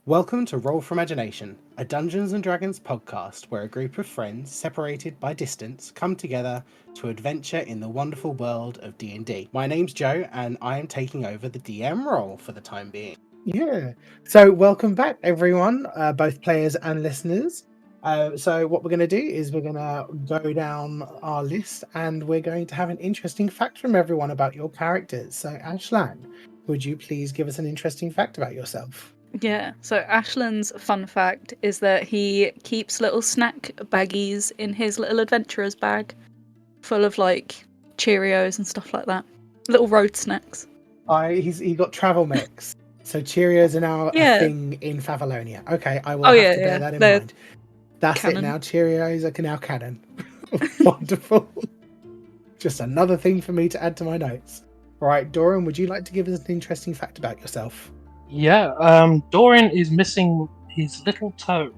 Welcome to Roll for Imagination, a Dungeons and Dragons podcast where a group of friends separated by distance come together to adventure in the wonderful world of D&D. My name's Joe and I am taking over the DM role for the time being. Yeah, so welcome back everyone, both players and listeners. So what we're going to do is we're going to go down our list and we're going to have an interesting fact from everyone about your characters. So Ashlan, would you please give us an interesting fact about yourself? Yeah, so Ashlan's fun fact is that he keeps little snack baggies in his little adventurer's bag full of like Cheerios and stuff like that. Little road snacks. He got travel mix. So Cheerios are now Yeah. a thing in Favalonia. Okay, I will have to bear that in mind. That's canon. it now. Cheerios are now canon. Wonderful. Just another thing for me to add to my notes. All right, Doran, would you like to give us an interesting fact about yourself? Yeah, Doran is missing his little toe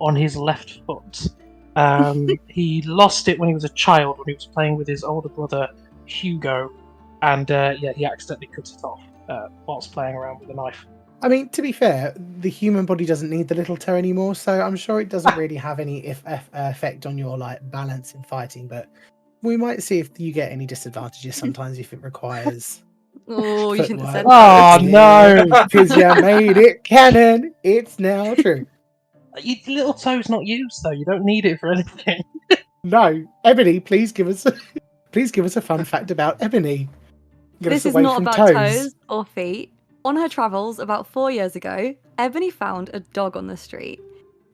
on his left foot. He lost it when he was a child, when he was playing with his older brother, Hugo, and he accidentally cut it off whilst playing around with a knife. I mean, to be fair, the human body doesn't need the little toe anymore, so I'm sure it doesn't really have any effect on your balance in fighting, but we might see if you get any disadvantages sometimes if it requires... Oh, you shouldn't have said that. Oh, no! Because you made it canon. It's now true. Your little toe's not used, though. You don't need it for anything. No. Ebony, please give us a fun fact about Ebony. This is not about toes or feet. On her travels about 4 years ago, Ebony found a dog on the street.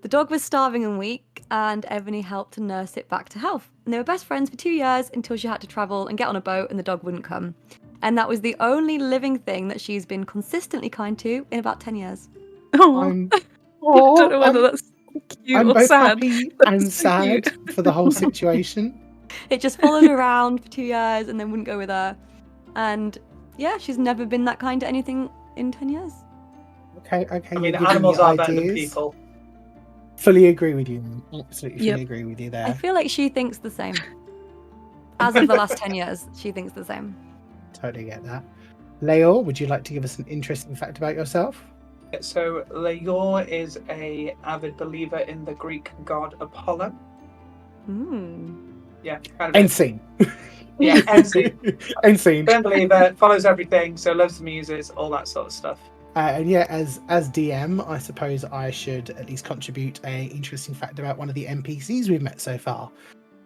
The dog was starving and weak, and Ebony helped to nurse it back to health. And they were best friends for 2 years until she had to travel and get on a boat and the dog wouldn't come. And that was the only living thing that she's been consistently kind to in about 10 years. I don't know whether that's cute I'm or both sad. happy and sad for the whole situation. It just followed her around for 2 years and then wouldn't go with her. And yeah, she's never been that kind to anything in 10 years. Okay. I mean, animals are better than people. Fully agree with you. Absolutely fully agree with you there. I feel like she thinks the same. As of the last 10 years, she thinks the same. Totally get that. Leor, would you like to give us an interesting fact about yourself? So Leor is an avid believer in the Greek god Apollo. Yeah, kind of. End scene. Yeah, end scene. End scene. Firm believer, follows everything, so loves the muses, all that sort of stuff. And yeah, as DM, I suppose I should at least contribute an interesting fact about one of the NPCs we've met so far.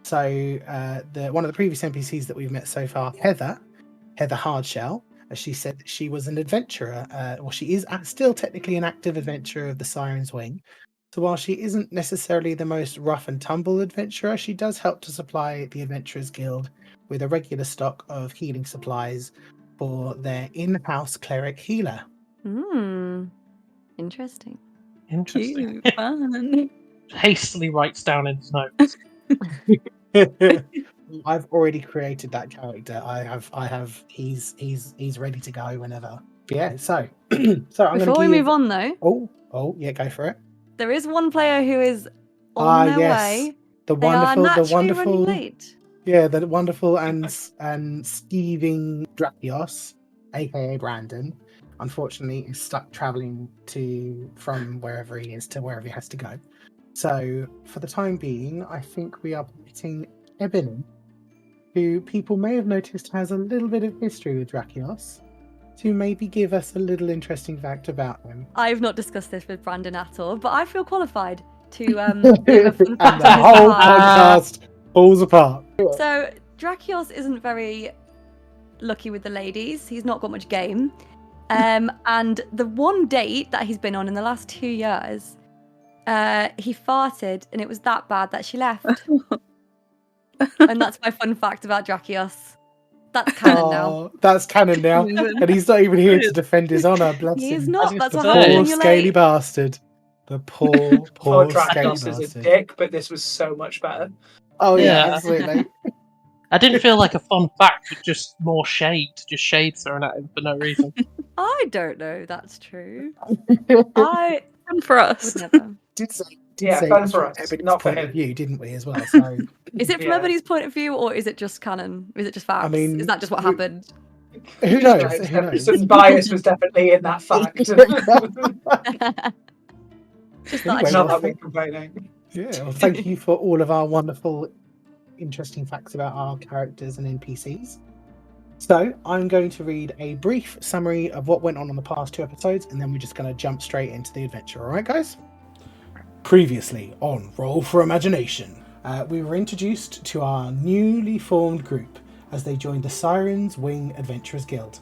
So one of the previous NPCs that we've met so far, Heather Hardshell, as she said, she was an adventurer. She is still technically an active adventurer of the Siren's Wing. So while she isn't necessarily the most rough and tumble adventurer, she does help to supply the Adventurers Guild with a regular stock of healing supplies for their in-house cleric healer. Interesting. Cute, fun. Hastily writes down in his notes. I've already created that character. I have. He's ready to go whenever. But yeah. So I'm Before we move on, though. Oh yeah, go for it. There is one player who is on their way. The wonderful. Late. Yeah, the wonderful and skeeving Drakios, aka Brandon, unfortunately is stuck traveling from wherever he is to wherever he has to go. So for the time being, I think we are meeting Ebony, who people may have noticed has a little bit of history with Drakios, to maybe give us a little interesting fact about him. I've not discussed this with Brandon at all, but I feel qualified to give a fun fact and the whole podcast falls apart. So Drakios isn't very lucky with the ladies. He's not got much game. And the one date that he's been on in the last 2 years, he farted and it was that bad that she left. And that's my fun fact about Drakios. That's canon now. That's canon now. And he's not even here to defend his honour. Bless him. He's not. That's what the happens poor when you're scaly late. bastard. The poor Drakios scaly is bastard. a dick, but this was so much better. Oh yeah, Yeah. absolutely. I didn't feel like a fun fact, but just more shade. Just shade thrown at him for no reason. I don't know. That's true. Fun for us. Would never. did say fun for us, Ebony's not for point him. of view, didn't we, as well? So Is it from everybody's point of view, or is it just canon? Is it just facts? I mean, is that just what happened? who knows? Who knows? Some bias was definitely in that fact. Just Anyway, thought I'd Not share. that we're complaining. Yeah, well, thank you for all of our wonderful, interesting facts about our characters and NPCs. So, I'm going to read a brief summary of what went on the past 2 episodes, and then we're just going to jump straight into the adventure. Alright, guys? Previously on Roll for Imagination, we were introduced to our newly formed group as they joined the Sirens Wing Adventurers Guild.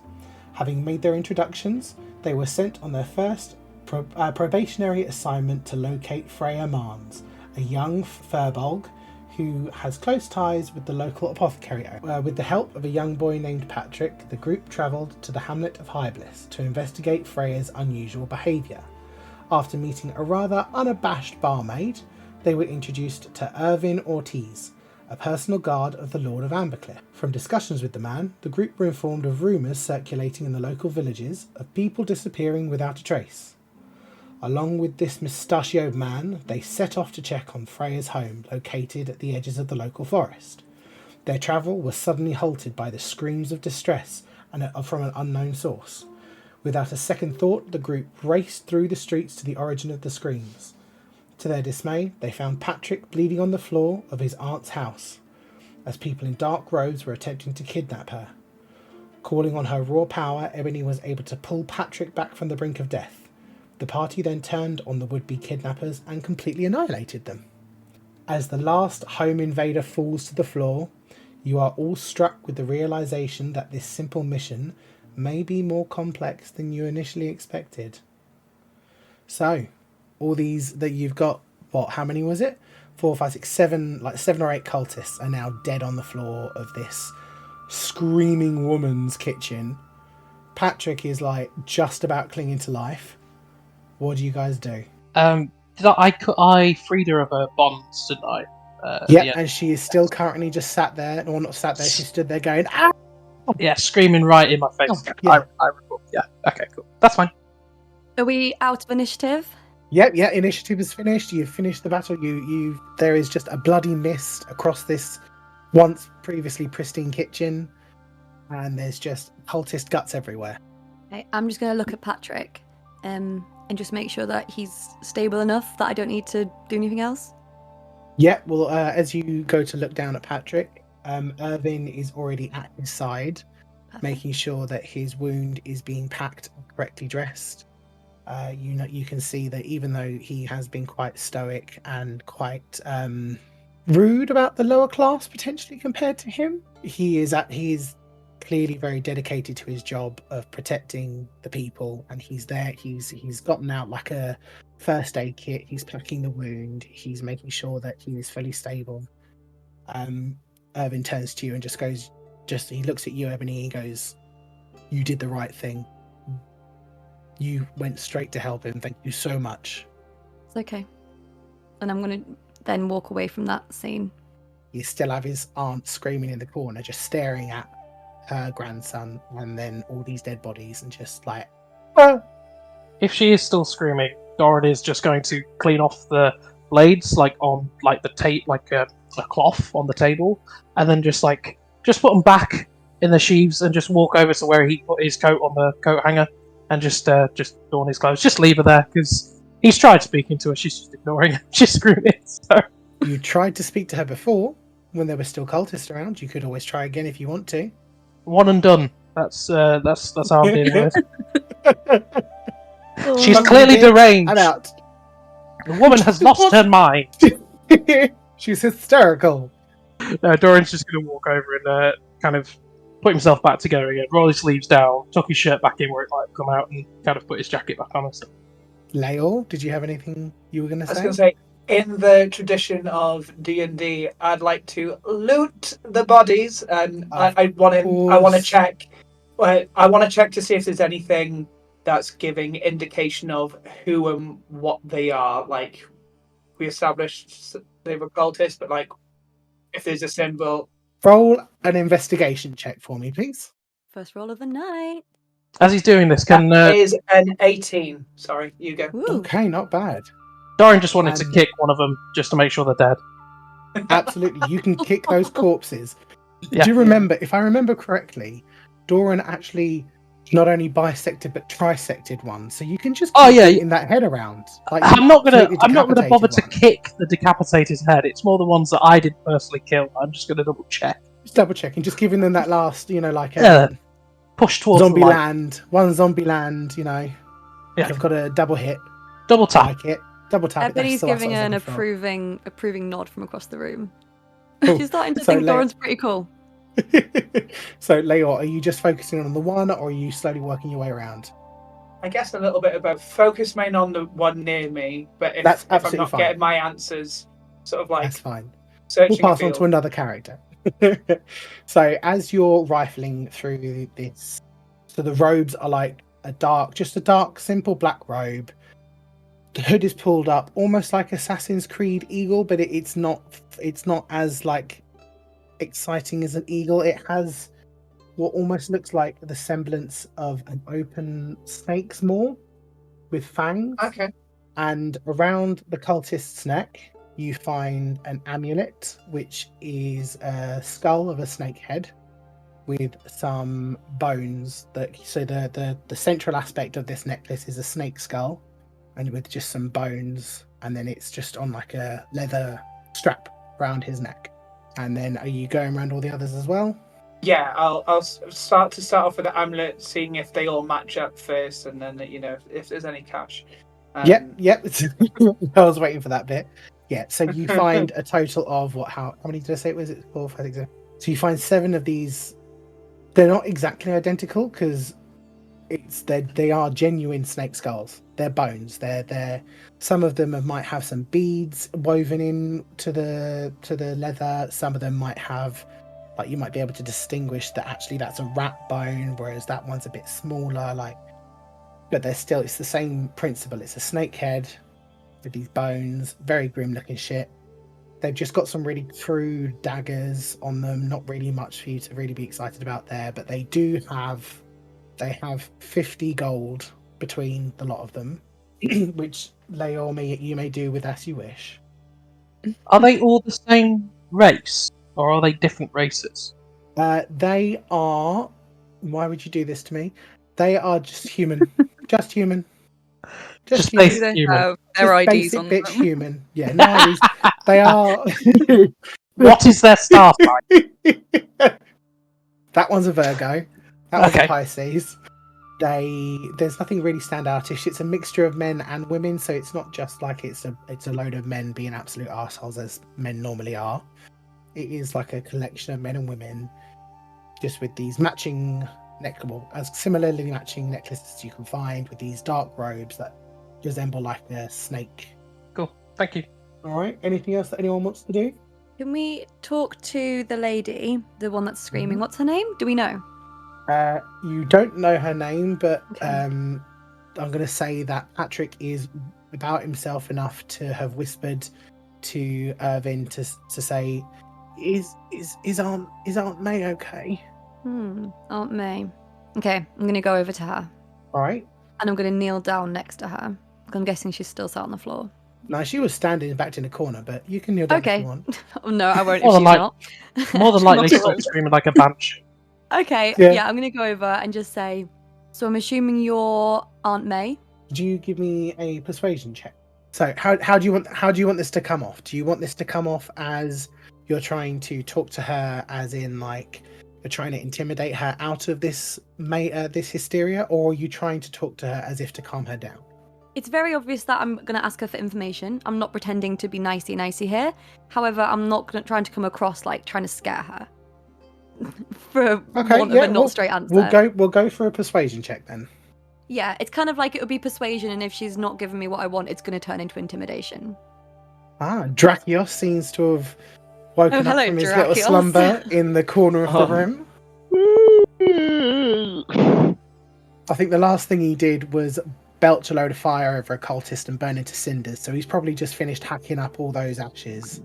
Having made their introductions, they were sent on their first probationary assignment to locate Freya Marnes, a young furbolg who has close ties with the local apothecary. With the help of a young boy named Patrick, the group travelled to the hamlet of Highbliss to investigate Freya's unusual behaviour. After meeting a rather unabashed barmaid, they were introduced to Irvin Ortiz, a personal guard of the Lord of Ambercliff. From discussions with the man, the group were informed of rumours circulating in the local villages of people disappearing without a trace. Along with this mustachioed man, they set off to check on Freya's home, located at the edges of the local forest. Their travel was suddenly halted by the screams of distress from an unknown source. Without a second thought, the group raced through the streets to the origin of the screams. To their dismay, they found Patrick bleeding on the floor of his aunt's house, as people in dark robes were attempting to kidnap her. Calling on her raw power, Ebony was able to pull Patrick back from the brink of death. The party then turned on the would-be kidnappers and completely annihilated them. As the last home invader falls to the floor, you are all struck with the realization that this simple mission may be more complex than you initially expected. So, all these that you've got, how many was it? 4, 5, 6, 7, like 7 or 8 cultists are now dead on the floor of this screaming woman's kitchen. Patrick is like just about clinging to life. What do you guys do? I freed her of her bonds, didn't I? Yeah, and she is still currently just sat there. Or not sat there, she stood there going, ah! Yeah, screaming right in my face. Oh, yeah. I recall. Yeah, okay, cool. That's fine. Are we out of initiative? Yeah, initiative is finished. You've finished the battle. There is just a bloody mist across this once previously pristine kitchen, and there's just cultist guts everywhere. Okay, I'm just going to look at Patrick and just make sure that he's stable enough that I don't need to do anything else. Yeah, well, as you go to look down at Patrick, Irvin is already at his side, making sure that his wound is being packed and correctly dressed. You can see that even though he has been quite stoic and quite rude about the lower class potentially compared to him, he is clearly very dedicated to his job of protecting the people, and he's there. He's gotten out like a first aid kit. He's packing the wound. He's making sure that he is fully stable. Irvin turns to you and he looks at you, Ebony. He goes, "You did the right thing. You went straight to help him. Thank you so much." It's okay. And I'm going to then walk away from that scene. You still have his aunt screaming in the corner, just staring at her grandson, and then all these dead bodies, and just like, Well, if she is still screaming, Doran is just going to clean off the blades, like on like the tape, like a cloth on the table, and then just put them back in the sheaves, and just walk over to where he put his coat on the coat hanger, and just don his clothes. Just leave her there because he's tried speaking to her. She's just ignoring him. She's screaming. So you tried to speak to her before when there were still cultists around. You could always try again if you want to. One and done. That's how I'm dealing with it. She's clearly deranged. I'm out. The woman has lost her mind. She's hysterical. No, Doran's just going to walk over and kind of put himself back together again, roll his sleeves down, tuck his shirt back in where it might have come out, and kind of put his jacket back on and stuff. Leor, did you have anything you were going to say? I was going to say, in the tradition of D&D, I'd like to loot the bodies, and I want to check. I want to check to see if there's anything that's giving indication of who and what they are. Like, we established they were cultists, but like, if there's a symbol. Roll an investigation check for me, please. First roll of the night. As he's doing this, That is an 18. Sorry, you go. Ooh. Okay, not bad. Doran just wanted to kick one of them just to make sure they're dead. Absolutely, you can kick those corpses. Yeah. Do you remember, if I remember correctly, Doran actually not only bisected but trisected one, so you can just in that head around. Like, I'm not gonna bother to one. kick the decapitated head. It's more the ones that I did personally kill. I'm just gonna double check. Just double checking, just giving them that last, push towards zombie the light. land. One zombie land, Yeah. I've got a double hit. Double tap. Like it. Double tap. Ebony's giving an approving nod from across the room. Cool. She's starting to think Doran's pretty cool. So, Leor, are you just focusing on the one, or are you slowly working your way around? I guess a little bit about focus main on the one near me, but if I'm not getting my answers, sort of like that's fine. We'll pass on to another character. So, as you're rifling through this, so the robes are like just a dark, simple black robe. The hood is pulled up, almost like Assassin's Creed eagle, but it's not as like exciting as an eagle. It has what almost looks like the semblance of an open snake's maw with fangs. Okay. And around the cultist's neck, you find an amulet, which is a skull of a snake head with some bones. So the central aspect of this necklace is a snake skull, and with just some bones, and then it's just on like a leather strap around his neck. And then, are you going around all the others as well? Yeah, I'll start off with the amulet, seeing if they all match up first, and then if there's any cash. Yep. I was waiting for that bit. Yeah, so you find a total of how many did I say it was? 4, 5, 6, 7. So you find 7 of these. They're not exactly identical because they are genuine snake skulls. They're bones. They're some of them might have some beads woven in to the leather. Some of them might have, like, you might be able to distinguish that actually that's a rat bone, whereas that one's a bit smaller. But it's the same principle. It's a snake head with these bones, very grim looking shit. They've just got some really crude daggers on them. Not really much for you to really be excited about there, but they have 50 gold between the lot of them, which Leor, you may do with as you wish. Are they all the same race, or are they different races? They are. Why would you do this to me? They are just human. Just human. Just They basic human. have their IDs basic on bitch them. human. Yeah, no IDs. They are. What is their star sign? That one's a Virgo. That was Okay. a Pisces. There's nothing really standoutish. It's a mixture of men and women, so it's not just like it's a load of men being absolute arseholes as men normally are. It is like a collection of men and women, just with these matching as similarly matching necklaces you can find, with these dark robes that resemble like a snake. Cool. Thank you. All right. Anything else that anyone wants to do? Can we talk to the lady, the one that's screaming? What's her name? Do we know? You don't know her name, but Okay. I'm going to say that Patrick is about himself enough to have whispered to Irvin to say, "Is Aunt May okay?" Aunt May. Okay, I'm gonna go over to her. All right. And I'm gonna kneel down next to her. I'm guessing she's still sat on the floor. No, she was standing back in the corner, but you can kneel down if you want. Oh, no, I won't More if she's than not. More than likely, stop screaming like a banshee. Okay, Yeah. yeah, I'm gonna go over and just say, so I'm assuming you're Aunt May? Do you give me a persuasion check? So how do you want this to come off? Do you want this to come off as you're trying to talk to her, as in like you're trying to intimidate her out of this hysteria, or are you trying to talk to her as if to calm her down? It's very obvious that I'm going to ask her for information. I'm not pretending to be nicey here. However, I'm not trying to come across like trying to scare her. For want of a not straight answer. We'll go for a persuasion check then. Yeah, it's kind of like it would be persuasion, and if she's not giving me what I want, it's going to turn into intimidation. Drakios seems to have woken up from his little slumber in the corner of the room. I think the last thing he did was belch a load of fire over a cultist and burn into cinders, so he's probably just finished hacking up all those ashes.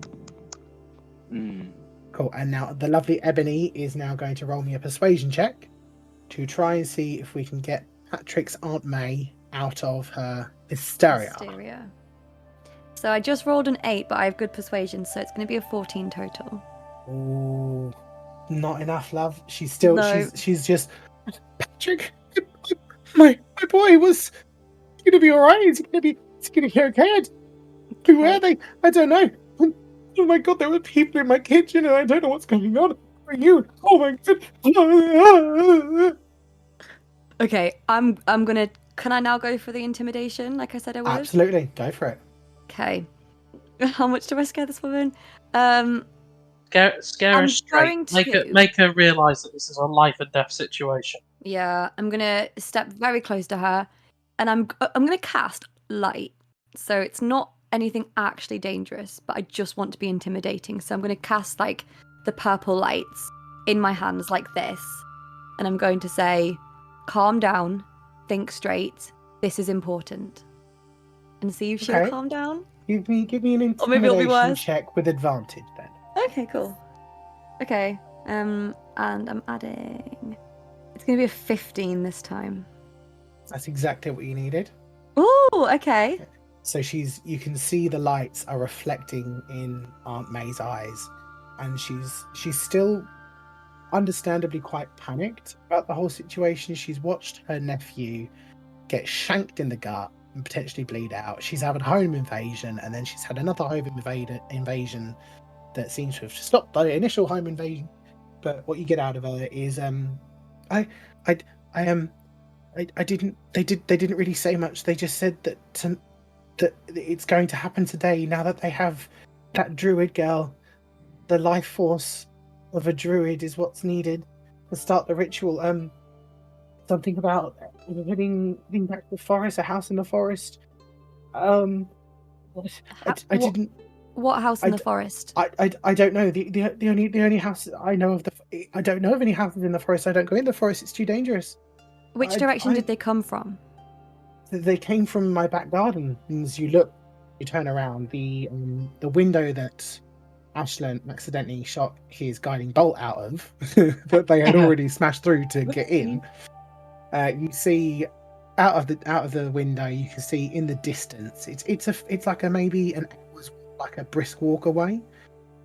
Cool, and now the lovely Ebony is now going to roll me a persuasion check to try and see if we can get Patrick's Aunt May out of her hysteria. So I just rolled an 8, but I have good persuasion, so it's going to be a 14 total. Ooh, not enough, love. She's still, she's just, Patrick, My boy was gonna be alright. Is he gonna be okay? Who were they? I don't know. Oh my god, there were people in my kitchen and I don't know what's going on. Who are you? Oh my god. Okay, I'm gonna. Can I now go for the intimidation, like I said I would? Absolutely, go for it. Okay. How much do I scare this woman? Scare her I'm straight. going Make her realise that this is a life and death situation. Yeah, I'm gonna step very close to her, and I'm gonna cast light. So it's not anything actually dangerous, but I just want to be intimidating. So I'm gonna cast like the purple lights in my hands like this, and I'm going to say, "Calm down, think straight. This is important." And see if she'll calm down. Give me an Or maybe it'll be intimidation worse. check with advantage then. Okay, cool. Okay, and I'm adding. It's gonna be a 15 this time. That's exactly what you needed. Ooh, okay. So you can see the lights are reflecting in Aunt May's eyes, and she's still understandably quite panicked about the whole situation. She's watched her nephew get shanked in the gut and potentially bleed out. She's had a home invasion, and then she's had another home invasion that seems to have stopped the initial home invasion. But what you get out of her is they didn't really say much. They just said that it's going to happen today. Now that they have that druid girl, the life force of a druid is what's needed to start the ritual. Something about heading back to the forest, a house in the forest. I didn't. What house in the forest? I don't know. The only house I know of I don't know of any houses in the forest. I don't go in the forest. It's too dangerous. Which direction did they come from? They came from my back garden. And as you turn around, the window that Ashlan accidentally shot his guiding bolt out of, that they had already smashed through to get in. You see out of the window. You can see in the distance. It's like maybe an hour's like a brisk walk away.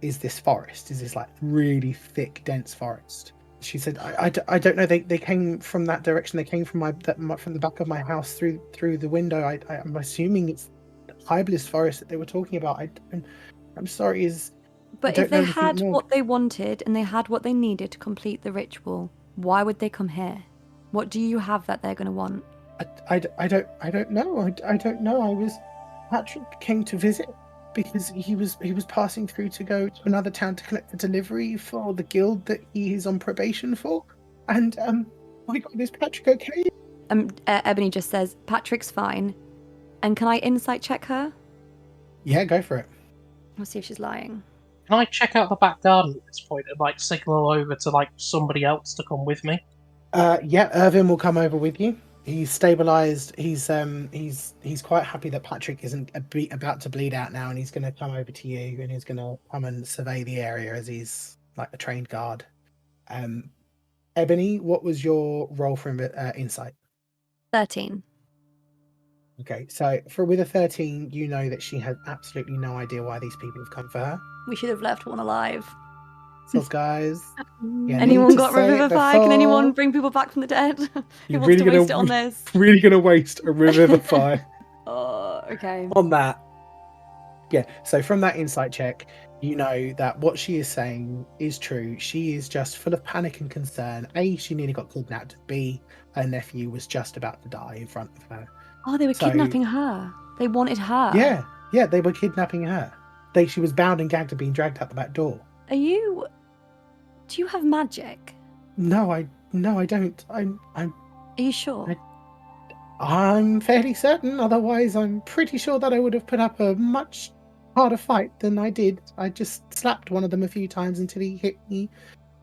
Is this forest? Is this like really thick, dense forest? She said, I don't know. They came from that direction. They came from from the back of my house through the window. I'm assuming it's the Hyblis forest that they were talking about. I'm sorry. But if they had what they wanted and they had what they needed to complete the ritual, why would they come here? What do you have that they're going to want? I don't know. I don't know. Patrick came to visit because he was passing through to go to another town to collect the delivery for the guild that he is on probation for. And my God, is Patrick okay? Ebony just says Patrick's fine. And can I insight check her? Yeah, go for it. I'll see if she's lying. Can I check out the back garden at this point and like signal over to somebody else to come with me? Yeah, Irvin will come over with you. He's stabilized. He's quite happy that Patrick isn't about to bleed out now, and he's going to come over to you, and he's going to come and survey the area as he's like a trained guard. Ebony, what was your roll for insight? 13. Okay, so with a 13, you know that she has absolutely no idea why these people have come for her. We should have left one alive. So guys, anyone got revivify? Can anyone bring people back from the dead? Who wants to waste it on this? Really gonna waste a revivify. Oh, okay. On that. Yeah, so from that insight check, you know that what she is saying is true. She is just full of panic and concern. A, she nearly got kidnapped. B, her nephew was just about to die in front of her. Oh, they were kidnapping her. They wanted her. Yeah, they were kidnapping her. She was bound and gagged and being dragged out the back door. Do you have magic? No, I don't. Are you sure? I'm fairly certain. Otherwise, I'm pretty sure that I would have put up a much harder fight than I did. I just slapped one of them a few times until he hit me.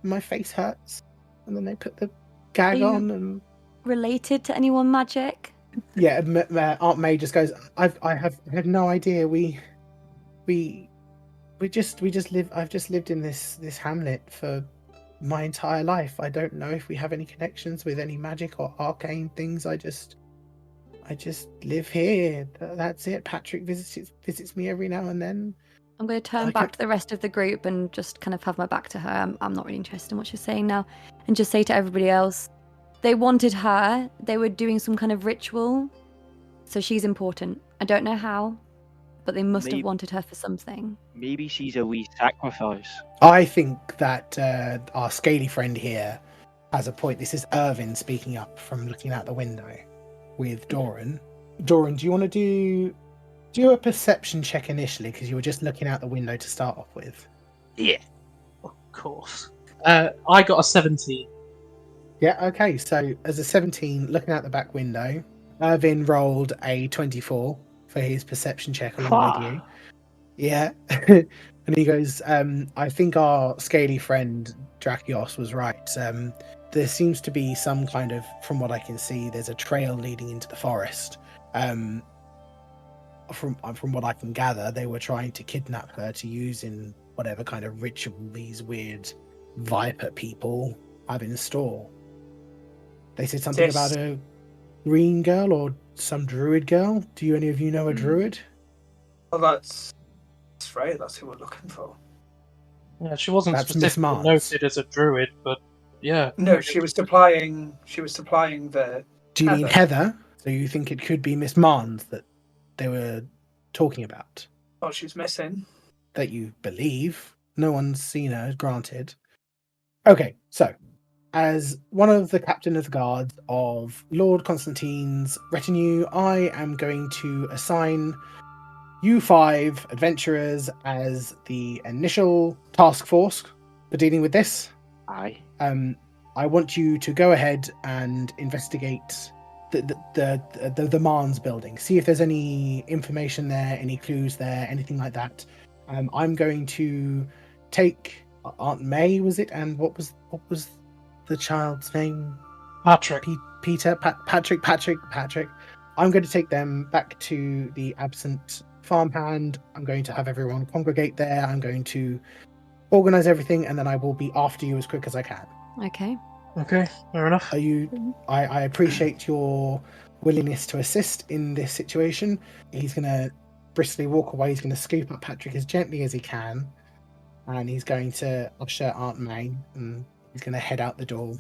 My face hurts, and then they put the gag on. And related to anyone magic? Yeah, Aunt May just goes. I have no idea. We just live. I've just lived in this hamlet for my entire life. I don't know if we have any connections with any magic or arcane things. I just live here. That's it. Patrick visits me every now and then. I'm going to turn back to the rest of the group and just kind of have my back to her. I'm not really interested in what she's saying now, and just say to everybody else, They wanted her. They were doing some kind of ritual. So she's important. I don't know how, but they must have wanted her for something. Maybe she's a wee sacrifice. I think that our scaly friend here has a point. This is Irvin speaking up from looking out the window with Doran. Doran, do you want to do a perception check initially, because you were just looking out the window to start off with? Yeah. Of course. I got a 17. Yeah, okay. So as a 17, looking out the back window, Irvin rolled a 24 for his perception check along with you. Yeah. And he goes, I think our scaly friend Drakios was right. There seems to be some kind of, from what I can see, there's a trail leading into the forest. From what I can gather, they were trying to kidnap her to use in whatever kind of ritual these weird viper people have in store. They said something about a green girl or some druid girl. Do any of you know a druid? Well, that's right. That's who we're looking for. Yeah, she wasn't That's specifically noted as a druid, but yeah. No, she was supplying the. Do you mean Heather? So you think it could be Miss Marnes that they were talking about? Oh, she's missing. That you believe. No one's seen her, granted. Okay, so as one of the captain of the guard of Lord Constantine's retinue, I am going to assign you 5 adventurers as the initial task force for dealing with this. Aye. I want you to go ahead and investigate the Marnes building. See if there's any information there, any clues there, anything like that. I'm going to take Aunt May, was it? And what was the child's name? Patrick. Patrick. I'm going to take them back to the absent farmhand. I'm going to have everyone congregate there. I'm going to organize everything, and then I will be after you as quick as I can. Okay, fair enough. I appreciate your willingness to assist in this situation. He's going to briskly walk away. He's going to scoop up Patrick as gently as he can, and he's going to usher Aunt May, and he's going to head out the door.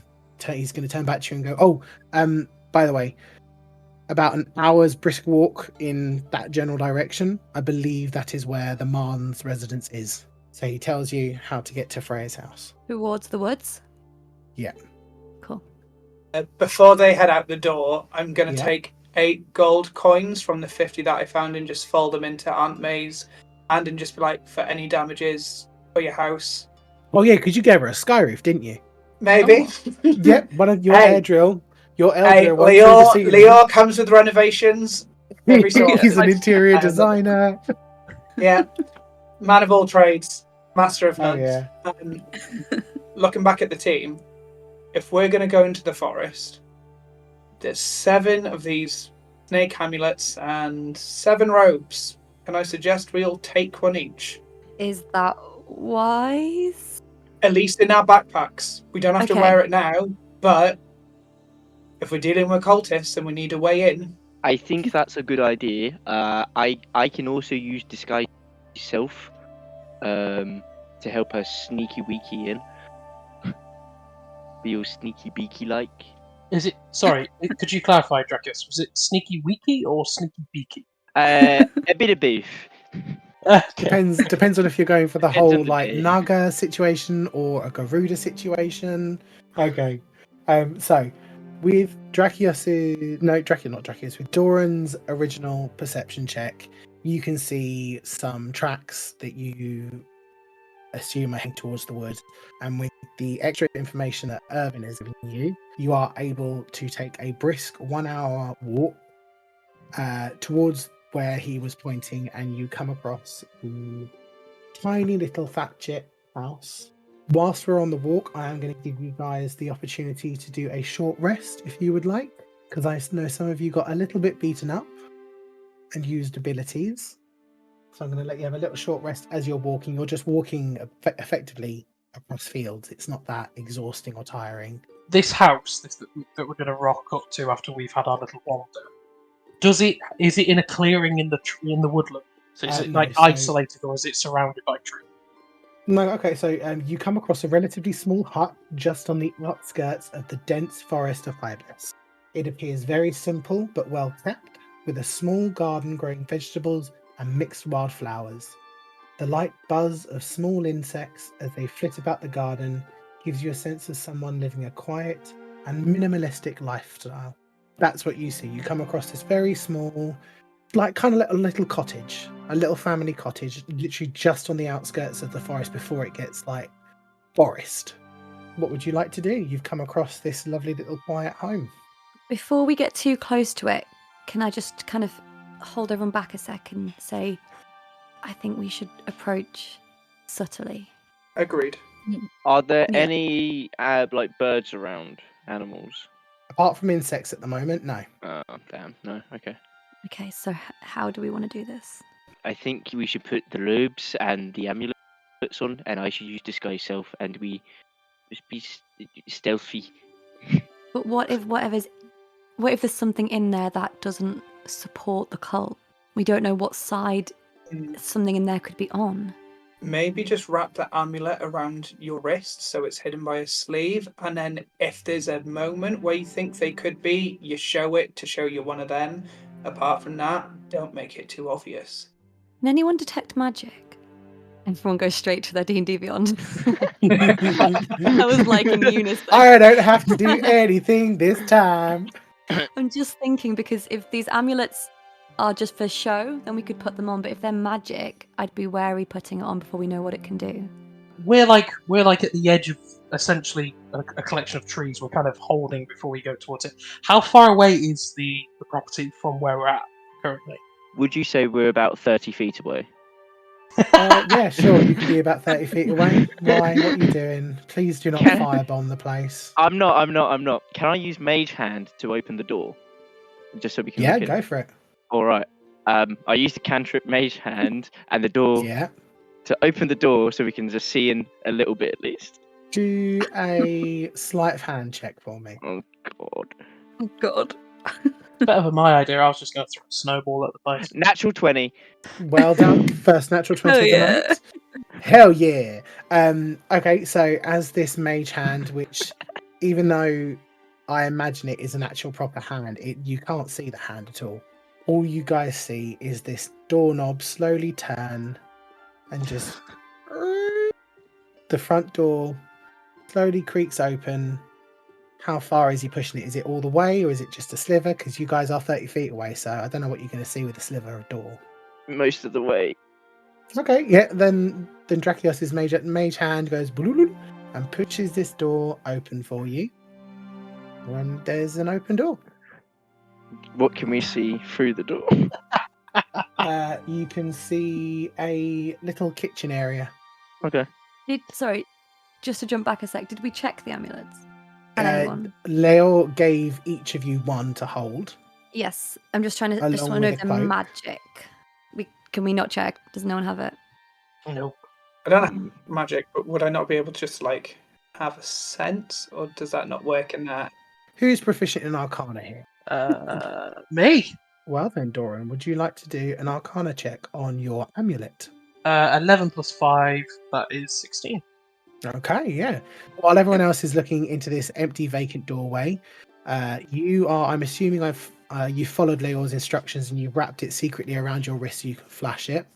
He's going to turn back to you and go, by the way, about an hour's brisk walk in that general direction, I believe that is where the Marnes residence is. So he tells you how to get to Freya's house. Towards the woods? Yeah. Cool. Before they head out the door, I'm going to take 8 gold coins from the 50 that I found and just fold them into Aunt May's hand and just be like, for any damages for your house. Oh yeah, because you gave her a sky roof, didn't you? Maybe. Yep, one of your air drill. Your Hey, Leor, Leor comes with renovations. Every so often. He's an interior designer. Yeah. Man of all trades. Master of none. Oh, yeah. Looking back at the team, if we're going to go into the forest, there's 7 of these snake amulets and 7 robes. Can I suggest we'll take one each? Is that wise? At least in our backpacks. We don't have to wear it now, but if we're dealing with cultists and we need a way in. I think that's a good idea. I can also use disguise myself to help us sneaky weaky in. Be all sneaky beaky like. Is it? Sorry, could you clarify, Drakios? Was it sneaky weaky or sneaky beaky? A bit of both. Okay. Depends on if you're going for the whole like Naga situation or a Garuda situation. Okay. So with with Doran's original perception check, you can see some tracks that you assume are heading towards the woods, and with the extra information that Irvin is giving you, you are able to take a brisk 1-hour walk towards where he was pointing, and you come across a tiny little thatchet house. Whilst we're on the walk, I am going to give you guys the opportunity to do a short rest if you would like, because I know some of you got a little bit beaten up and used abilities. So I'm going to let you have a little short rest as you're walking. You're just walking effectively across fields. It's not that exhausting or tiring. This house that we're going to rock up to after we've had our little wander, is it in a clearing in the woodland? So is it isolated, or is it surrounded by trees? No, okay, so you come across a relatively small hut just on the outskirts of the dense forest of Ibis. It appears very simple but well kept, with a small garden growing vegetables and mixed wildflowers. The light buzz of small insects as they flit about the garden gives you a sense of someone living a quiet and minimalistic lifestyle. That's what you see. You come across this very small, like kind of a little cottage, a little family cottage, literally just on the outskirts of the forest before it gets like forest. What would you like to do? You've come across this lovely little quiet home. Before we get too close to it, can I just kind of hold everyone back a sec and say, I think we should approach subtly. Agreed. Are there any like birds around? Animals? Apart from insects at the moment, no. Oh, damn. No. Okay. Okay, so how do we want to do this? I think we should put the robes and the amulets on, and I should use disguise self, and we just be stealthy. But what if there's something in there that doesn't support the cult? We don't know what side something in there could be on. Maybe just wrap the amulet around your wrist so it's hidden by a sleeve, and then if there's a moment where you think they could be, you show it to show you're one of them. Apart from that, don't make it too obvious. Can anyone detect magic? Everyone goes straight to their D&D Beyond. I was like in unison. I don't have to do anything this time. I'm just thinking, because if these amulets are just for show, then we could put them on. But if they're magic, I'd be wary putting it on before we know what it can do. We're like at the edge of essentially a collection of trees. We're kind of holding before we go towards it. How far away is the property from where we're at currently? Would you say we're about 30 feet away? Yeah, sure. You could be about 30 feet away. Why? What are you doing? Please do not firebomb the place. I'm not. Can I use Mage Hand to open the door? Just so we can. Yeah, go for it. All right. I used the cantrip Mage Hand and the door to open the door so we can just see in a little bit at least. Do a sleight of hand check for me. Oh god. Oh god. Better than my idea. I was just going to throw a snowball at the place. Natural 20. Well done. First natural 20 of the night. Hell yeah. Okay, so as this mage hand, which even though I imagine it is an actual proper hand, you can't see the hand at all. All you guys see is this doorknob slowly turn and just the front door slowly creaks open. How far is he pushing it? Is it all the way or is it just a sliver? Because you guys are 30 feet away, so I don't know what you're going to see with a sliver of door. Most of the way. Okay, yeah, then Drakios' mage hand goes and pushes this door open for you. And there's an open door. What can we see through the door? You can see a little kitchen area. Okay. Sorry, just to jump back a sec, did we check the amulets? Leor gave each of you one to hold. Yes, I'm just trying to. I just want to know if they're magic. Can we not check? Does no one have it? Nope. I don't have magic, but would I not be able to just like have a sense, or does that not work in that? Who's proficient in Arcana here? Me. Well then, Doran, would you like to do an Arcana check on your amulet? 11 plus 5, that is 16. Okay, yeah. While everyone else is looking into this empty, vacant doorway, I'm assuming you followed Leor's instructions and you wrapped it secretly around your wrist so you can flash it.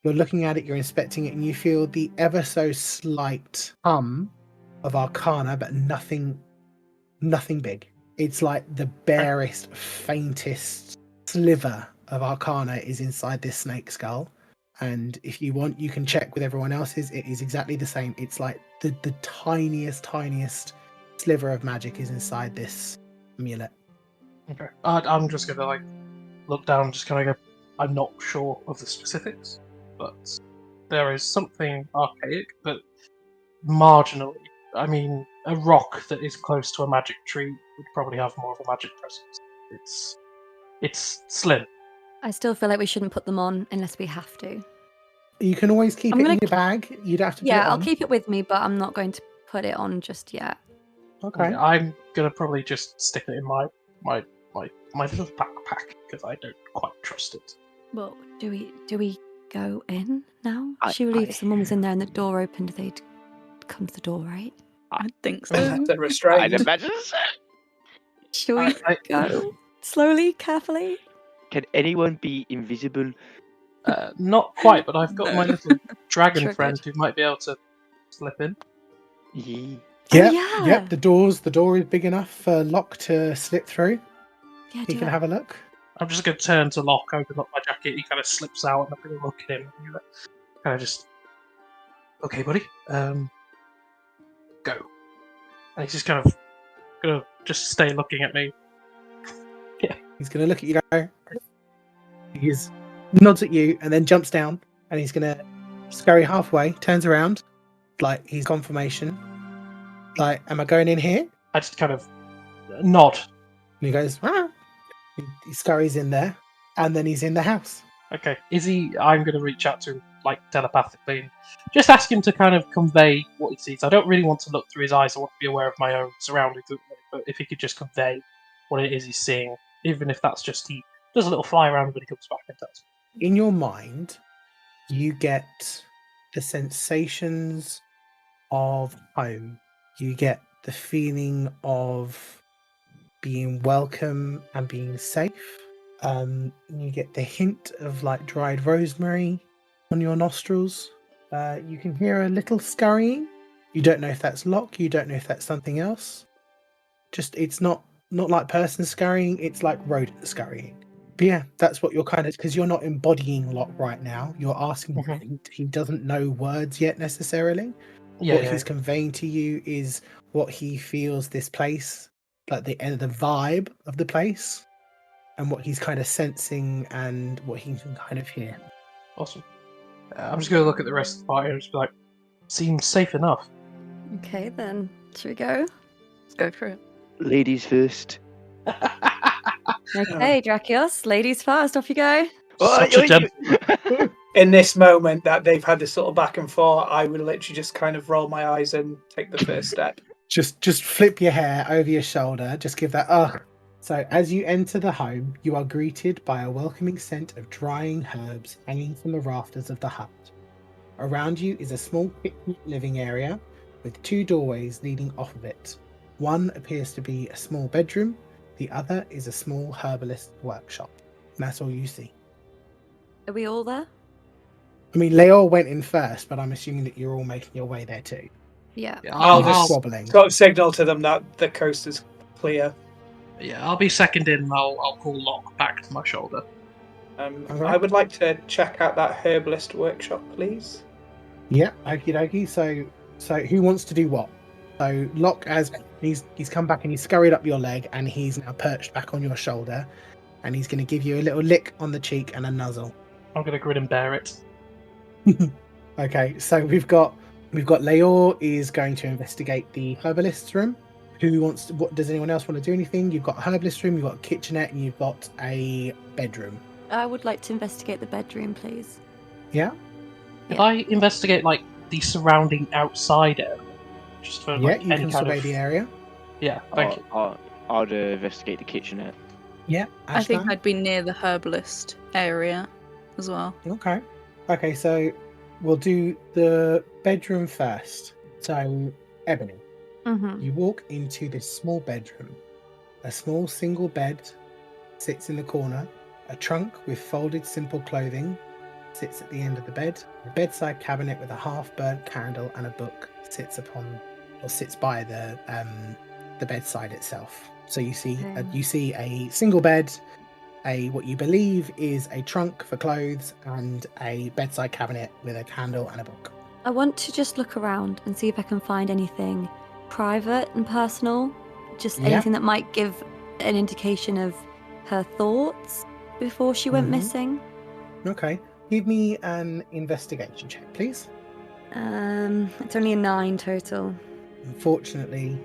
You're looking at it, you're inspecting it, and you feel the ever so slight hum of Arcana, but nothing big. It's like the barest, faintest sliver of Arcana is inside this snake skull. And if you want, you can check with everyone else's. It is exactly the same. It's like the tiniest sliver of magic is inside this amulet. Okay. I'm just going to look down, just kind of go, I'm not sure of the specifics, but there is something archaic, but marginally. I mean, a rock that is close to a magic tree would probably have more of a magic presence. It's slim. I still feel like we shouldn't put them on unless we have to. You can always keep it in your bag. You'd have to. Yeah, I'll keep it with me, but I'm not going to put it on just yet. Okay. Yeah, I'm gonna probably just stick it in my little backpack because I don't quite trust it. Well, do we go in now? Surely if someone was in there and the door opened, they'd come to the door, right? I think so. Unless they're restrained. I'd imagine so. Shall we go slowly, carefully? Can anyone be invisible? Not quite, but I've got my little dragon Triggered. friend who might be able to slip in. Yeah. Yeah. Yep. The door is big enough for Locke to slip through. Yeah, He do can it. have a look. I'm just going to turn to Locke, open up my jacket. He kind of slips out, and I'm going to look at him. Kind of just, okay, buddy, go. And he's just kind of going to just stay looking at me. He's going to look at you. Go. He nods at you and then jumps down, and he's going to scurry halfway, turns around, like he's confirmation. Like, am I going in here? I just kind of nod. And he goes, ah. He scurries in there, and then he's in the house. Okay, I'm going to reach out to him, like, telepathically, and just ask him to kind of convey what he sees. I don't really want to look through his eyes. I want to be aware of my own surroundings, but if he could just convey what it is he's seeing, even if that's just he does a little fly around when he comes back and tells me. In your mind, you get the sensations of home. You get the feeling of being welcome and being safe. You get the hint of like dried rosemary on your nostrils. You can hear a little scurrying. You don't know if that's Locke. You don't know if that's something else. Just it's not like person scurrying. It's like rodent scurrying. But yeah, that's what you're kind of, because you're not embodying Locke right now. You're asking him. He doesn't know words yet necessarily. What he's conveying to you is what he feels this place, like the vibe of the place, and what he's kind of sensing and what he can kind of hear. Awesome. I'm just going to look at the rest of the party and just be like, seems safe enough. Okay, then. Should we go? Let's go for it. Ladies first. Okay, Drakios, ladies first. Off you go. Such a gentleman. In this moment that they've had this sort of back and forth, I would literally just kind of roll my eyes and take the first step. Just flip your hair over your shoulder. Just give that So as you enter the home, you are greeted by a welcoming scent of drying herbs hanging from the rafters of the hut. Around you is a small picnic living area with 2 doorways leading off of it. One appears to be a small bedroom. The other is a small herbalist workshop. And that's all you see. Are we all there? I mean, Leor went in first, but I'm assuming that you're all making your way there too. Yeah. I'll Just just wobbling. sort of signal to them that the coast is clear. Yeah, I'll be second in and I'll call Locke back to my shoulder. Okay. I would like to check out that herbalist workshop, please. Yeah, okie dokie. So who wants to do what? So Locke, as he's come back and he's scurried up your leg and he's now perched back on your shoulder, and he's going to give you a little lick on the cheek and a nuzzle. I'm going to grin and bear it. Okay, so we've got Leor is going to investigate the herbalist's room. What does anyone else want to do anything? You've got a herbalist room, you've got a kitchenette, and you've got a bedroom. I would like to investigate the bedroom, please. Yeah? If I investigate like the surrounding outside area, just for Yeah, like you any can kind survey of the area. Yeah, thank you. I'll investigate the kitchenette. Yeah, I think Ashlan? I'd be near the herbalist area as well. Okay, so we'll do the bedroom first. So, Ebony, Mm-hmm. you walk into this small bedroom. A small single bed sits in the corner. A trunk with folded simple clothing sits at the end of the bed. A bedside cabinet with a half-burnt candle and a book sits by the bedside itself. So you see a single bed, what you believe is a trunk for clothes, and a bedside cabinet with a candle and a book. I want to just look around and see if I can find anything private and personal. Just anything that might give an indication of her thoughts before she went missing. Okay. Give me an investigation check, please. It's only a 9 total. Unfortunately,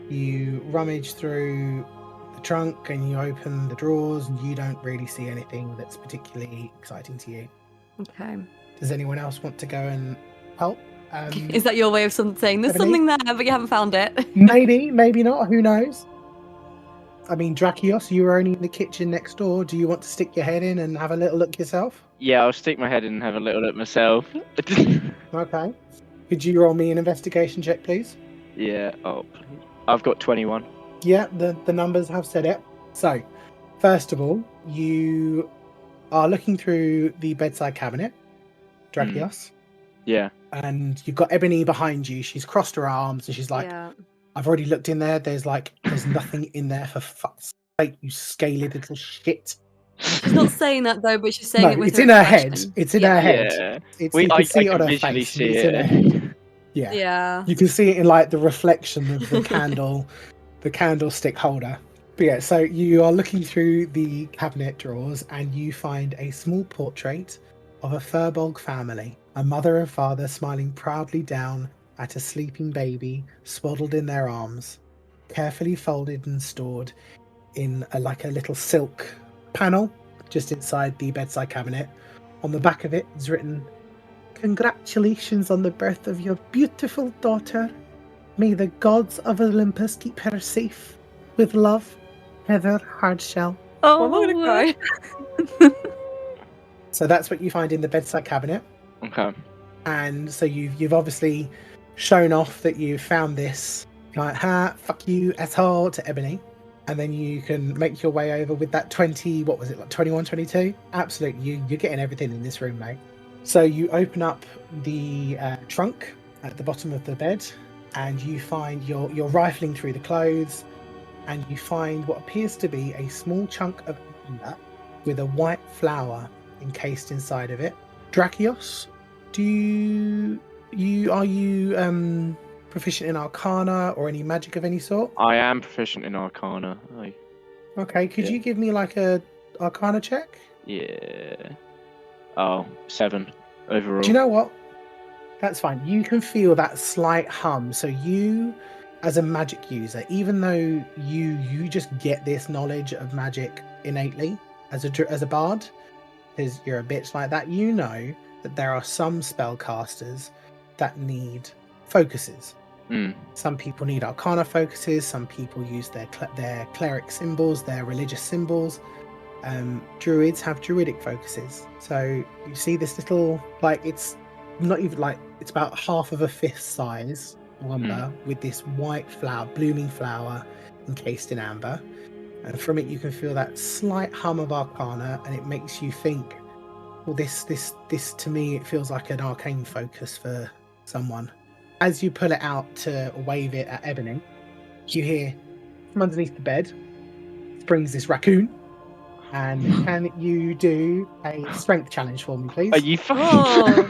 you rummage through the trunk and you open the drawers and you don't really see anything that's particularly exciting to you. Okay. Does anyone else want to go and help? Is that your way of saying there's Ebony? something there, but you haven't found it? Maybe not. Who knows? I mean, Drakios, you were only in the kitchen next door. Do you want to stick your head in and have a little look yourself? Yeah, I'll stick my head in and have a little look myself. Okay. Could you roll me an investigation check, please? Yeah. Oh, I've got 21. Yeah, the numbers have said it. So, first of all, you are looking through the bedside cabinet, Drakios. Yeah. And you've got Ebony behind you. She's crossed her arms and she's like, Yeah. I've already looked in there. There's nothing in there, for fuck's sake, you scaly little shit. She's not saying that though, but she's saying it with it's her in her head. expression. It's in her head. Yeah. You can see it on can her visually face. see It's in her it. head. Yeah. Yeah. You can see it in like the reflection of the candle, the candlestick holder. But yeah, so you are looking through the cabinet drawers and you find a small portrait of a Furbolg family, a mother and father smiling proudly down at a sleeping baby swaddled in their arms, carefully folded and stored in a little silk panel just inside the bedside cabinet. On the back of it is written, "Congratulations on the birth of your beautiful daughter. May the gods of Olympus keep her safe. With love, Heather Hardshell." Oh, I'm gonna cry. So that's what you find in the bedside cabinet. Okay. And so you've obviously shown off that you found this, like, fuck you, asshole, to Ebony. And then you can make your way over with that 20, what was it, like 21, 22? Absolutely, you're getting everything in this room, mate. So you open up the trunk at the bottom of the bed, and you find you're rifling through the clothes, and you find what appears to be a small chunk of amber with a white flower encased inside of it. Drakios, are you proficient in Arcana or any magic of any sort? I am proficient in Arcana. Okay, could you give me like a Arcana check? Yeah. Oh, 7 overall. Do you know what? That's fine. You can feel that slight hum. So you, as a magic user, even though you just get this knowledge of magic innately as a bard, because you're a bitch like that, you know that there are some spellcasters that need focuses. Some people need Arcana focuses. Some people use their cleric symbols, their religious symbols. Druids have druidic focuses. So you see this little, like, it's not even like, it's about half of a fifth size lumber with this white flower, blooming flower encased in amber. And from it you can feel that slight hum of Arcana, and it makes you think, well, this to me, it feels like an arcane focus for someone. As you pull it out to wave it at Ebony, you hear from underneath the bed springs this raccoon. And can you do a strength challenge for me, please? Are you fucking...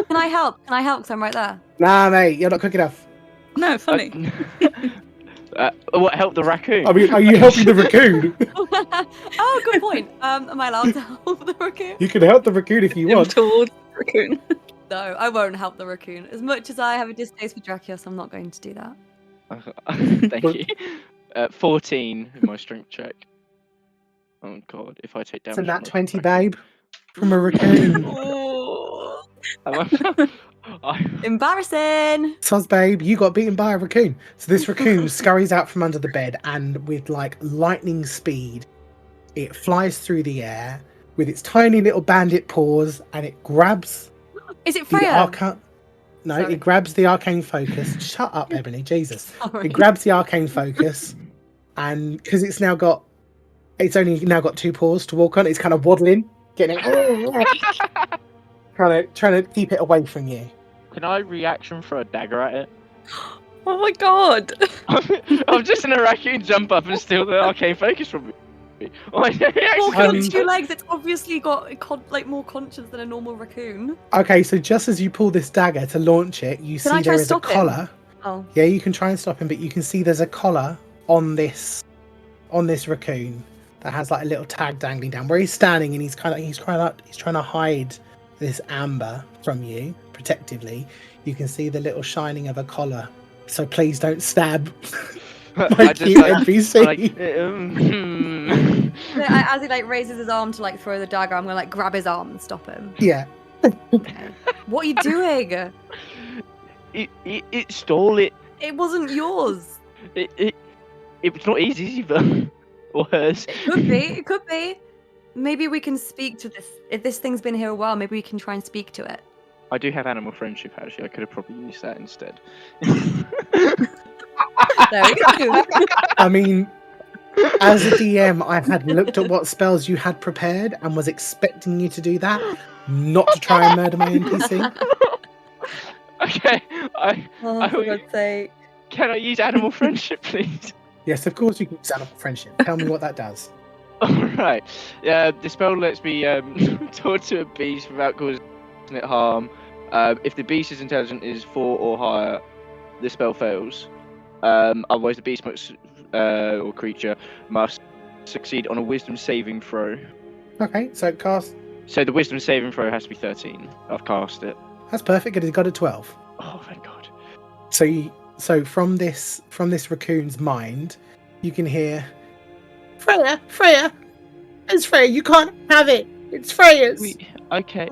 Can I help? Can I help? Because I'm right there. Nah, mate, you're not quick enough. No, funny. What, help the raccoon? I mean, are you helping the raccoon? Oh, good point. Am I allowed to help the raccoon? You can help the raccoon if you want. Towards the raccoon. No, I won't help the raccoon. As much as I have a distaste for Drakios, I'm not going to do that. Thank you. 14 in my strength check. Oh god, if I take damage. It's a nat 20, babe, from a raccoon. Embarrassing. Soz, babe, you got beaten by a raccoon. So this raccoon scurries out from under the bed, and with like lightning speed, it flies through the air with its tiny little bandit paws, and it grabs. Is it Freya? No, Sorry. It grabs the arcane focus. Shut up, Ebony, Jesus. Sorry. It grabs the arcane focus, and because it's only now got 2 paws to walk on, it's kind of waddling, getting it, trying to keep it away from you. Can I reaction throw a dagger at it? Oh my god! I'm just in a raccoon jump up and steal the arcane focus from me. Walking on 2 legs, it's obviously got more conscience than a normal raccoon. Okay, so just as you pull this dagger to launch it, you see there is a collar. Oh. Yeah, you can try and stop him, but you can see there's a collar on this raccoon that has like a little tag dangling down where he's standing, and he's trying to hide this amber from you protectively. You can see the little shining of a collar. So please don't stab my cute NPC. As he raises his arm to throw the dagger, I'm gonna grab his arm and stop him. Yeah. Okay. What are you doing? It stole it. It wasn't yours. It was not easy either. Or hers. It could be. It could be. Maybe we can speak to this. If this thing's been here a while, maybe we can try and speak to it. I do have animal friendship, actually. I could have probably used that instead. There we go. I mean, as a DM, I had looked at what spells you had prepared and was expecting you to do that, not to try and murder my NPC. Okay. Oh, for God's sake. Can I use animal friendship, please? Yes, of course you can use animal friendship. Tell me what that does. Alright. The spell lets me talk to a beast without causing it harm. If the beast's intelligence is 4 or higher, the spell fails. Otherwise, the beast must, or creature must succeed on a wisdom saving throw. Okay, so cast. So the wisdom saving throw has to be 13. I've cast it. That's perfect. It has got a 12. Oh, thank God. So from this raccoon's mind, you can hear, Freya, it's Freya. You can't have it. It's Freya's. Okay.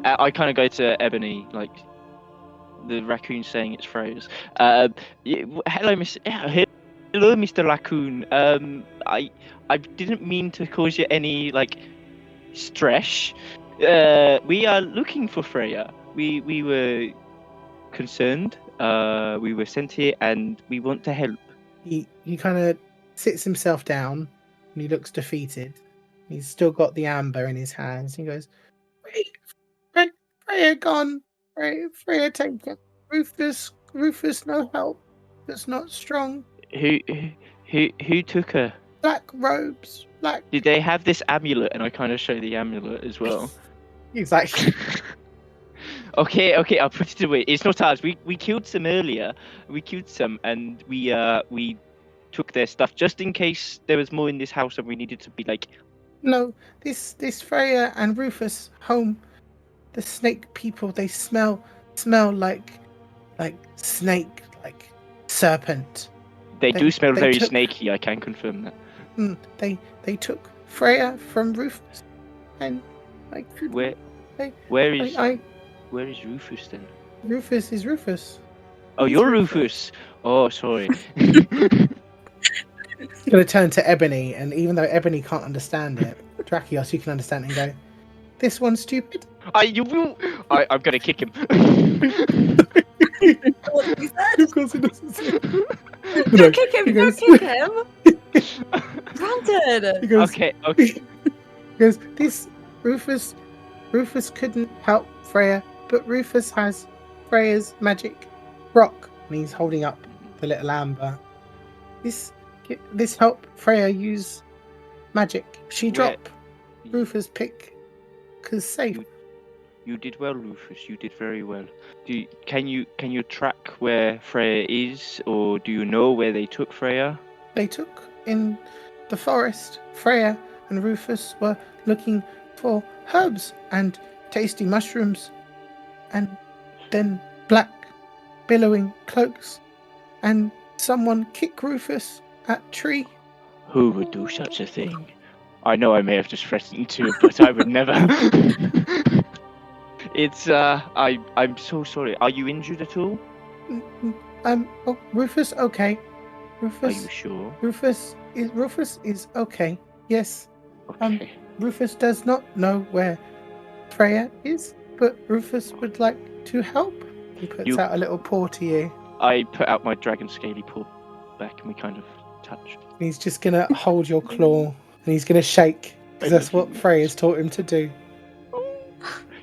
I kind of go to Ebony, like the raccoon saying it's Freya's. Hello, Mr. Raccoon. I didn't mean to cause you any stress. We are looking for Freya. We were concerned. We were sent here, and we want to help. He kind of sits himself down, and he looks defeated. He's still got the amber in his hands. He goes, Freya gone. Freya taken. Rufus, no help. That's not strong. Who took her? Black robes. Black. Did they have this amulet? And I kind of show the amulet as well. Exactly. Okay, I'll put it away. It's not ours. We killed some earlier. We killed some, and we took their stuff just in case there was more in this house, and we needed to be like. No, this Freya and Rufus home. The snake people. They smell like snake, like serpent. They do smell very snaky. I can confirm that. They took Freya from Rufus, and where is Rufus then? Rufus is Rufus. Oh, you're Rufus. Oh, sorry. Gonna turn to Ebony, and even though Ebony can't understand it, Drakios, you can understand it and go, "This one's stupid." I'm gonna kick him. What he said? Of course he doesn't say it. Don't kick him! Don't kick him! Granted! He goes, Okay. He goes, this Rufus couldn't help Freya, but Rufus has Freya's magic rock. And he's holding up the little amber. This helped Freya use magic. She dropped Rufus' pick because safe. You did well, Rufus. You did very well. Can you track where Freya is, or do you know where they took Freya? They took in the forest. Freya and Rufus were looking for herbs and tasty mushrooms, and then black billowing cloaks, and someone kicked Rufus at tree. Who would do such a thing? I know I may have just threatened to, but I would never. It's I'm so sorry. Are you injured at all? Oh, Rufus, okay. Rufus. Are you sure? Rufus is okay. Yes. Okay. Rufus does not know where Freya is, but Rufus would like to help. He puts out a little paw to you. I put out my dragon scaly paw back, and we kind of touch. And he's just gonna hold your claw, and he's gonna shake, because that's what Freya's taught him to do.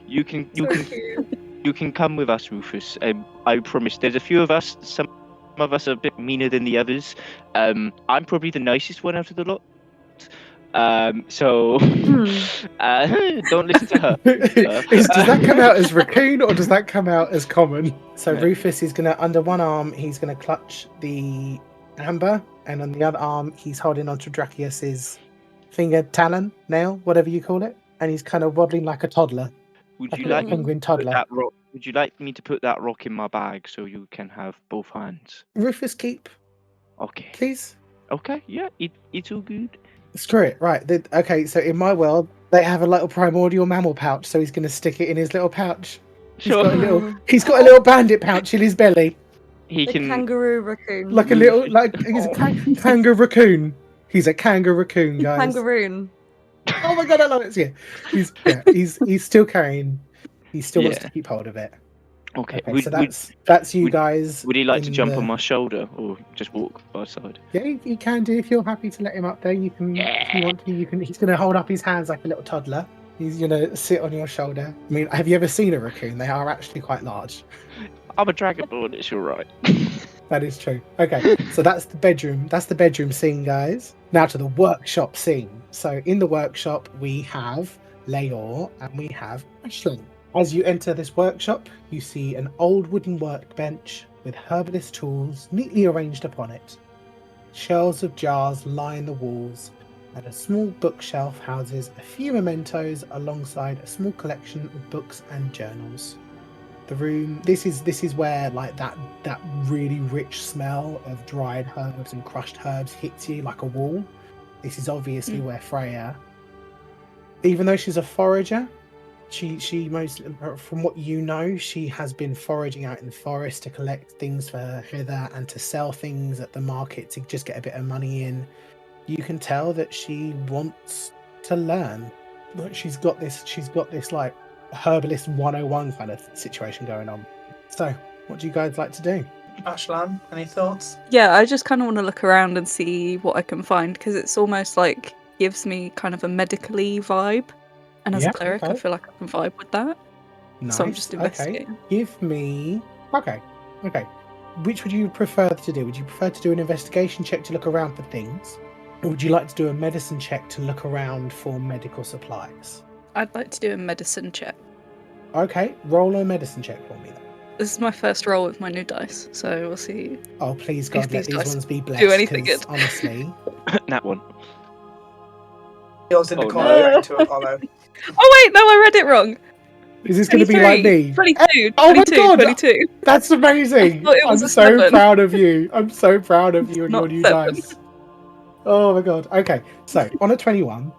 You can come with us, Rufus. I promise. There's a few of us. Some of us are a bit meaner than the others. I'm probably the nicest one out of the lot. So don't listen to her. Does that come out as raccoon or does that come out as common? So Rufus is gonna, under one arm, he's gonna clutch the amber, and on the other arm, he's holding onto Drakios's finger, talon, nail, whatever you call it, and he's kind of waddling like a toddler. Would like you a like penguin toddler? that rock? Would you like me to put that rock in my bag so you can have both hands? Rufus, keep, Okay. please. Okay. Yeah. It's all good. Screw it. Right. Okay. So in my world, they have a little primordial mammal pouch, so he's going to stick it in his little pouch. Sure. He's got a little bandit pouch in his belly. He The can. kangaroo raccoon. Like a little, like he's a kangaroo raccoon. He's a kangaroo-coon, guys. Kangaroo. Oh my god, I love it. Yeah, he's still carrying. He still wants to keep hold of it. Okay. So that's you guys. Would he like to jump on my shoulder or just walk by side? Yeah, you can do if you're happy to let him up there. You can, if you want to. You can. He's going to hold up his hands like a little toddler. He's going to sit on your shoulder. I mean, have you ever seen a raccoon? They are actually quite large. I'm a dragonborn. It's all right. That is true. Okay, so that's the bedroom. That's the bedroom scene, guys. Now to the workshop scene. So in the workshop, we have Leor and we have Ashlan. As you enter this workshop, you see an old wooden workbench with herbalist tools neatly arranged upon it. Shelves of jars line the walls, and a small bookshelf houses a few mementos alongside a small collection of books and journals. The room, this is where like that really rich smell of dried herbs and crushed herbs hits you like a wall. This is obviously where Freya, even though she's a forager, she most, from what you know, she has been foraging out in the forest to collect things for her hither and to sell things at the market to just get a bit of money in. You can tell that she wants to learn. But she's got this like herbalist 101 kind of situation going on. So, what do you guys like to do? Ashlan, any thoughts? Yeah, I just kind of want to look around and see what I can find because it's almost like gives me kind of a medically vibe. And as a cleric, I feel like I can vibe with that. Nice. So I'm just investigating. Okay. Give me... Okay. Which would you prefer to do? Would you prefer to do an investigation check to look around for things? Or would you like to do a medicine check to look around for medical supplies? I'd like to do a medicine check. Okay, roll a medicine check for me then. This is my first roll with my new dice, so we'll see. Oh, please God, let these ones be blessed. Do anything good. Honestly. That one. Yours in the corner to Apollo. Oh wait, no, I read it wrong. Is this going to be like me? 22. Oh 22, my God, 22. That's amazing. I'm so proud of you. I'm so proud of you and your new dice. Oh my God. Okay, so on a 21,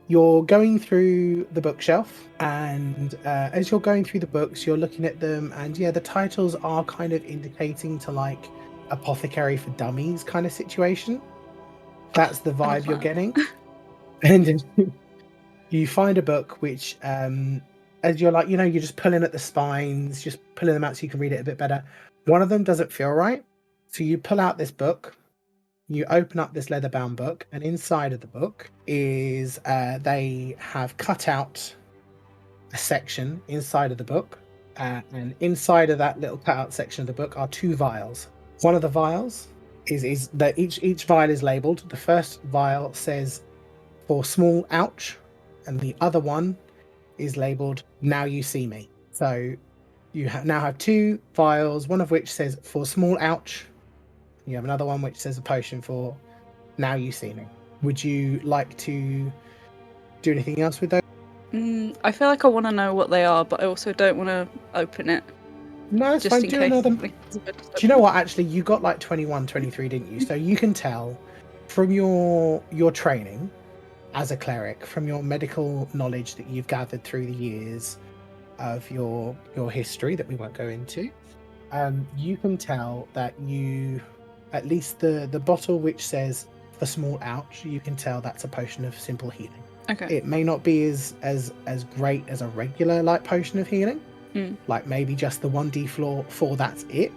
you're going through the bookshelf, and as you're going through the books, you're looking at them, and yeah, the titles are kind of indicating to like apothecary for dummies kind of situation. That's the vibe you're getting. And you find a book which, as you're like, you're just pulling at the spines, just pulling them out so you can read it a bit better. One of them doesn't feel right. So you pull out this book, you open up this leather-bound book, and inside of the book is, they have cut out a section inside of the book. And inside of that little cut-out section of the book are 2 vials. One of the vials is that each vial is labelled. The first vial says, "For small ouch," and the other one is labelled "Now you see me." So you now have 2 vials, one of which says "For small ouch." You have another one which says a potion for "Now you see me." Would you like to do anything else with those? I feel like I want to know what they are, but I also don't want to open it. No, it's just fine. in Do case. another. Do you know what? Actually, you got like 21, 23, didn't you? So you can tell from your training as a cleric, from your medical knowledge that you've gathered through the years of your history that we won't go into, you can tell that you, at least the bottle which says "For small ouch," you can tell that's a potion of simple healing. Okay. It may not be as great as a regular like potion of healing, like maybe just the 1d4, that's it,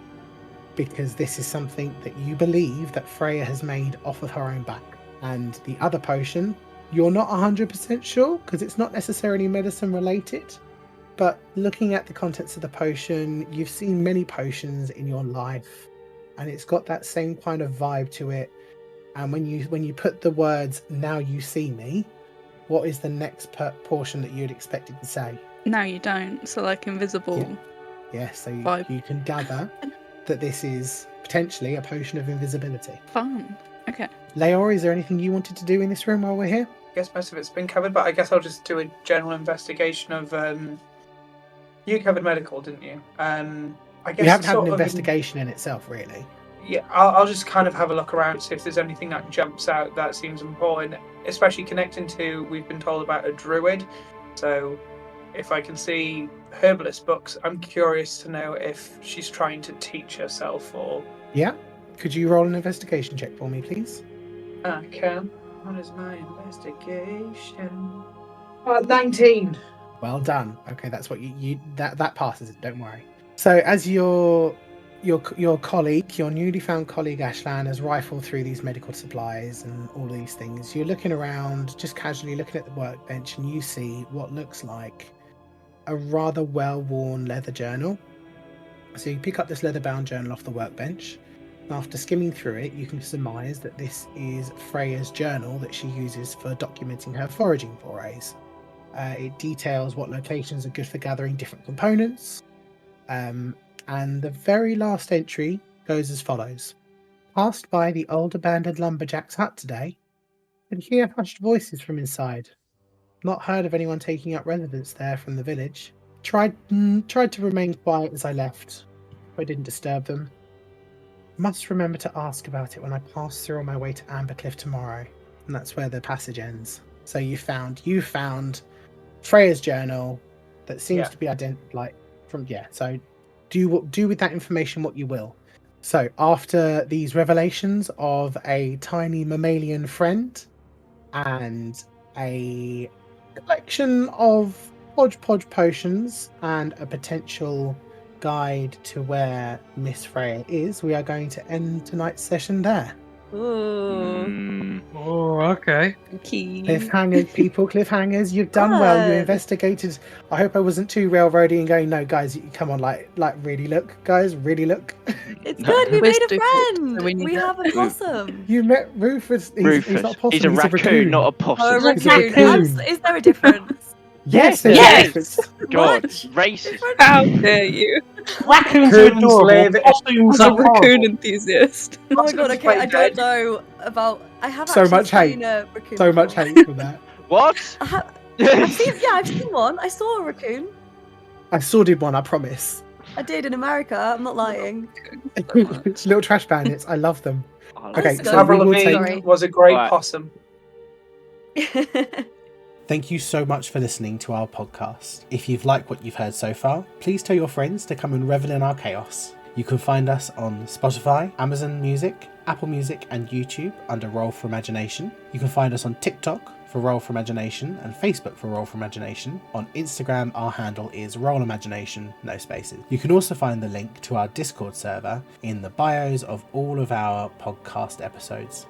because this is something that you believe that Freya has made off of her own back. And the other potion, you're not 100% sure because it's not necessarily medicine related, but looking at the contents of the potion, you've seen many potions in your life and it's got that same kind of vibe to it. And when you put the words "Now you see me," what is the next portion that you'd expect it to say? Now you don't, so like invisible. Yeah, so vibe. You can gather that this is potentially a potion of invisibility. Fun. Okay. Leor, is there anything you wanted to do in this room while we're here? I guess most of it's been covered, but I guess I'll just do a general investigation of. You covered medical, didn't you? I guess you haven't had an investigation in itself, really. Yeah, I'll just kind of have a look around, see if there's anything that jumps out that seems important, especially connecting to, we've been told about a druid. So if I can see herbalist books, I'm curious to know if she's trying to teach herself or... Yeah? Could you roll an investigation check for me, please? Okay. What is my investigation? 19. Well done. Okay, that's what you that passes it. Don't worry. So as your colleague, your newly found colleague Ashlan, has rifled through these medical supplies and all these things, you're looking around, just casually looking at the workbench, and you see what looks like a rather well-worn leather journal. So you pick up this leather-bound journal off the workbench. And after skimming through it, you can surmise that this is Freya's journal that she uses for documenting her foraging forays. It details what locations are good for gathering different components. And the very last entry goes as follows. Passed by the old abandoned lumberjack's hut today, could hear hushed voices from inside. Not heard of anyone taking up residence there from the village. Tried to remain quiet as I left, but I didn't disturb them. Must remember to ask about it when I pass through on my way to Ambercliff tomorrow. And that's where the passage ends. So you found Freya's journal that seems to be so do with that information what you will. So after these revelations of a tiny mammalian friend and a collection of hodgepodge potions and a potential guide to where Miss Freya is, we are going to end tonight's session there. Ooh. Oh, okay. Cliffhangers, people, cliffhangers. You've done well. You investigated. I hope I wasn't too railroady and going, no, guys, come on, like, really look, guys, really look. It's good. We made a stupid, friend. so We have a possum. You met Rufus. He's not a possum. He's a raccoon, not a possum. Oh, a He's a raccoon. raccoon. Is there a difference? Yes, there's a Yes! difference. God, Much racist. How dare you? Raccoons are Raccoons live adorable. Possums I'm are a raccoon horrible. enthusiast. Oh my god, okay, I Dead. don't know about... I have So actually much hate. seen a raccoon So much before. hate for that. What? I've seen one. I saw a raccoon. I sorted one, I promise. I did in America, I'm not lying. Little trash bandits. I love them. Okay, Let's so go. we Avril will Lavigne take. was a great Alright. possum. Thank you so much for listening to our podcast. If you've liked what you've heard so far, please tell your friends to come and revel in our chaos. You can find us on Spotify, Amazon Music, Apple Music, and YouTube under Roll for Imagination. You can find us on TikTok for Roll for Imagination and Facebook for Roll for Imagination. On Instagram, our handle is Roll Imagination, no spaces. You can also find the link to our Discord server in the bios of all of our podcast episodes.